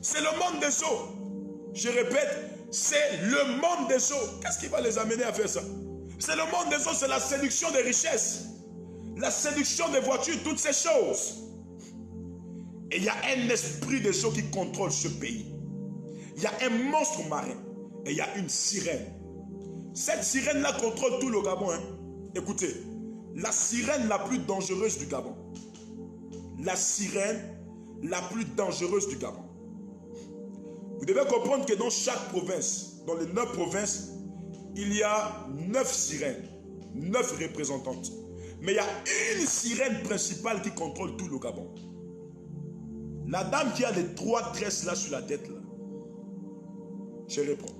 C'est le monde des eaux. Je répète, c'est le monde des eaux. Qu'est-ce qui va les amener à faire ça? C'est le monde des eaux, c'est la séduction des richesses, la séduction des voitures, toutes ces choses. Et il y a un esprit des eaux qui contrôle ce pays. Il y a un monstre marin et il y a une sirène. Cette sirène-là contrôle tout le Gabon. Écoutez, la sirène la plus dangereuse du Gabon. La sirène la plus dangereuse du Gabon. Vous devez comprendre que dans chaque province, dans les 9 provinces, il y a 9 sirènes, 9 représentantes. Mais il y a une sirène principale qui contrôle tout le Gabon. La dame qui a les 3 tresses là sur la tête là. Je reprends.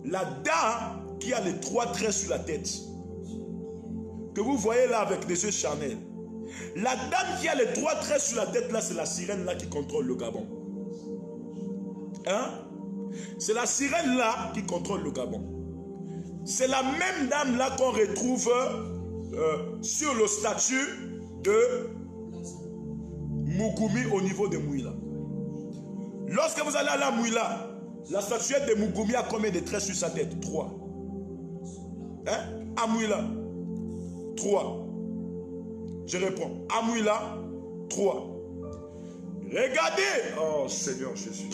La dame qui a les 3 tresses sur la tête, que vous voyez là avec les yeux charnels. La dame qui a les 3 tresses sur la tête là, c'est la sirène là qui contrôle le Gabon. Hein? C'est la sirène là qui contrôle le Gabon. C'est la même dame là qu'on retrouve sur le statut de Mougoumi au niveau de Mouila. Lorsque vous allez à la Mouila, la statuette de Mougoumi a combien de traits sur sa tête? 3. Hein? À Mouila, 3. Je réponds. À Mouila, 3. Regardez. Oh Seigneur Jésus.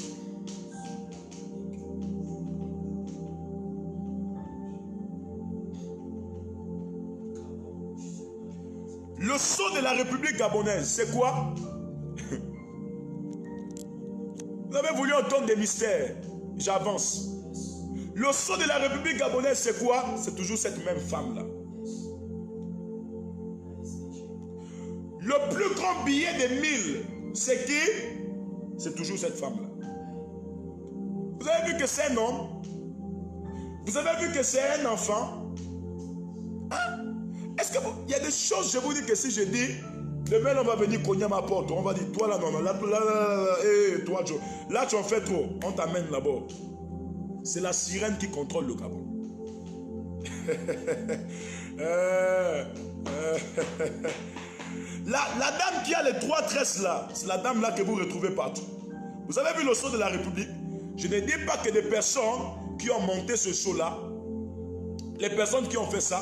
Le sceau de la République gabonaise, c'est quoi? Vous avez voulu entendre des mystères. J'avance. Le sceau de la République gabonaise, c'est quoi? C'est toujours cette même femme-là. Le plus grand billet de 1000, c'est qui? C'est toujours cette femme-là. Vous avez vu que c'est un homme? Vous avez vu que c'est un enfant? Hein? Est-ce que il y a des choses, je vous dis que si je dis, demain on va venir cogner à ma porte, on va dire, toi là, non, non, là, toi, là tu en fais trop, on t'amène là-bas. C'est la sirène qui contrôle le Gabon. La dame qui a les 3 tresses là, c'est la dame là que vous retrouvez partout. Vous avez vu le sceau de la République? Je ne dis pas que des personnes qui ont monté ce sceau là, les personnes qui ont fait ça,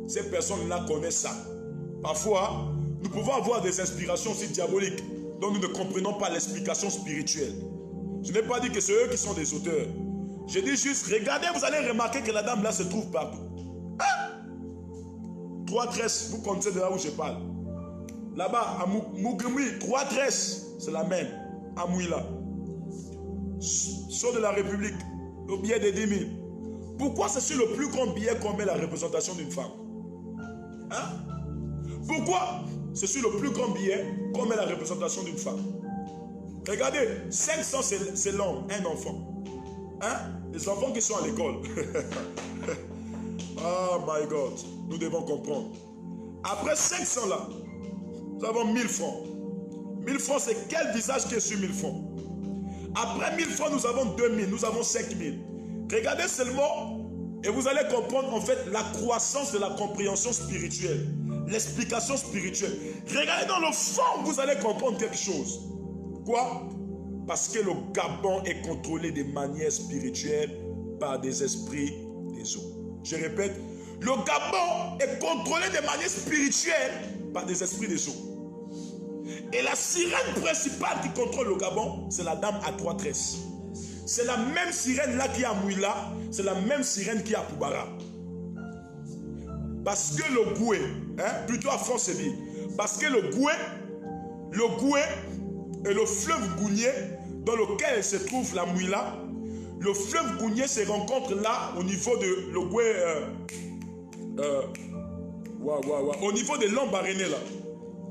ces personnes-là connaissent ça. Parfois, nous pouvons avoir des inspirations aussi diaboliques dont nous ne comprenons pas l'explication spirituelle. Je n'ai pas dit que c'est eux qui sont des auteurs. Je dis juste, regardez, vous allez remarquer que la dame là se trouve partout. Hein? 3 tresses, vous connaissez de là où je parle. Là-bas, à Mougoumi, 3 tresses, c'est la même. À Mouila. Sceau de la République, le billet de 10 000. Pourquoi c'est sur le plus grand billet qu'on met la représentation d'une femme? Hein? Pourquoi c'est sur le plus grand billet qu'on met la représentation d'une femme? Regardez, 500 c'est l'homme, un enfant. Hein? Les enfants qui sont à l'école. Oh my God, nous devons comprendre. Après 500 là, nous avons 1000 francs. 1000 francs, c'est quel visage qui est sur 1000 francs? Après 1000 francs, nous avons 2000, nous avons 5000. Regardez seulement et vous allez comprendre en fait la croissance de la compréhension spirituelle, l'explication spirituelle. Regardez dans le fond, vous allez comprendre quelque chose. Quoi? Parce que le Gabon est contrôlé de manière spirituelle par des esprits des eaux. Je répète, le Gabon est contrôlé de manière spirituelle par des esprits des eaux. Et la sirène principale qui contrôle le Gabon, c'est la dame à 3 tresses. C'est la même sirène là qui est à Mouila, c'est la même sirène qui est à Poubara. Parce que le Goué, plutôt à Franceville, parce que le Goué et le fleuve Gounier dans lequel se trouve la Mouila, le fleuve Gounier se rencontre là au niveau de le Goué, au niveau de Lambaréné là.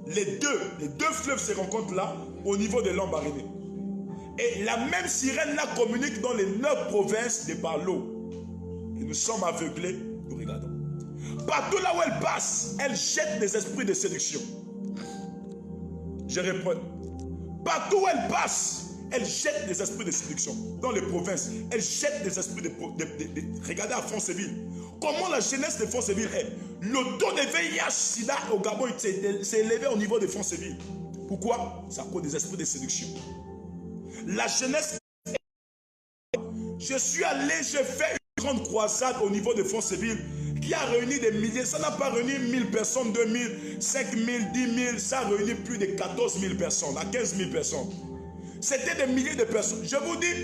Les deux fleuves se rencontrent là au niveau de Lambaréné. Et la même sirène là communique dans les 9 provinces de par l'eau. Et nous sommes aveuglés, nous regardons. Partout là où elle passe, elle jette des esprits de séduction. Je réponds. Partout où elle passe, elle jette des esprits de séduction. Dans les provinces, elle jette des esprits de regardez à Franceville. Comment la jeunesse de Franceville est. Le taux de VIH-Sida au Gabon s'est élevé au niveau de Franceville. Pourquoi? C'est à cause des esprits de séduction. La jeunesse. Je suis allé, j'ai fait une grande croisade au niveau de Fonceville qui a réuni des milliers. Ça n'a pas réuni 1000 personnes, 2000, 5000, 10 000. Ça a réuni plus de 14 000 personnes, à 15 000 personnes. C'était des milliers de personnes. Je vous dis,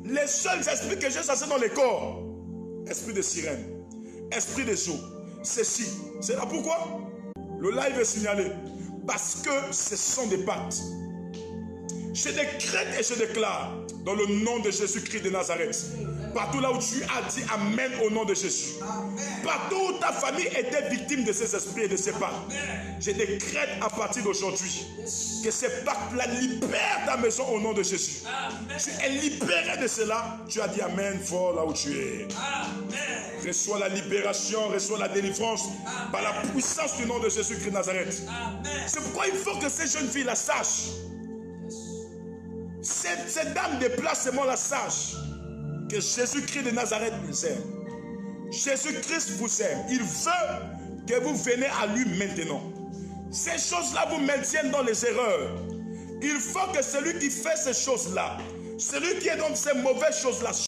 les seuls esprits que j'ai chassés dans les corps, esprit de sirène, esprit de jour, ceci. C'est là pourquoi le live est signalé. Parce que ce sont des pactes. Je décrète et je déclare dans le nom de Jésus-Christ de Nazareth. Partout là où tu as dit Amen au nom de Jésus. Partout où ta famille était victime de ces esprits et de ces pactes. Je décrète à partir d'aujourd'hui que ces pactes-là libèrent ta maison au nom de Jésus. Tu es libéré de cela. Tu as dit Amen fort là où tu es. Reçois la libération, reçois la délivrance par la puissance du nom de Jésus-Christ de Nazareth. C'est pourquoi il faut que ces jeunes filles la sachent. Cette dame de placement la sache que Jésus-Christ de Nazareth vous aime. Jésus-Christ vous aime. Il veut que vous veniez à lui maintenant. Ces choses-là vous maintiennent dans les erreurs. Il faut que celui qui fait ces choses-là, celui qui est dans ces mauvaises choses-là,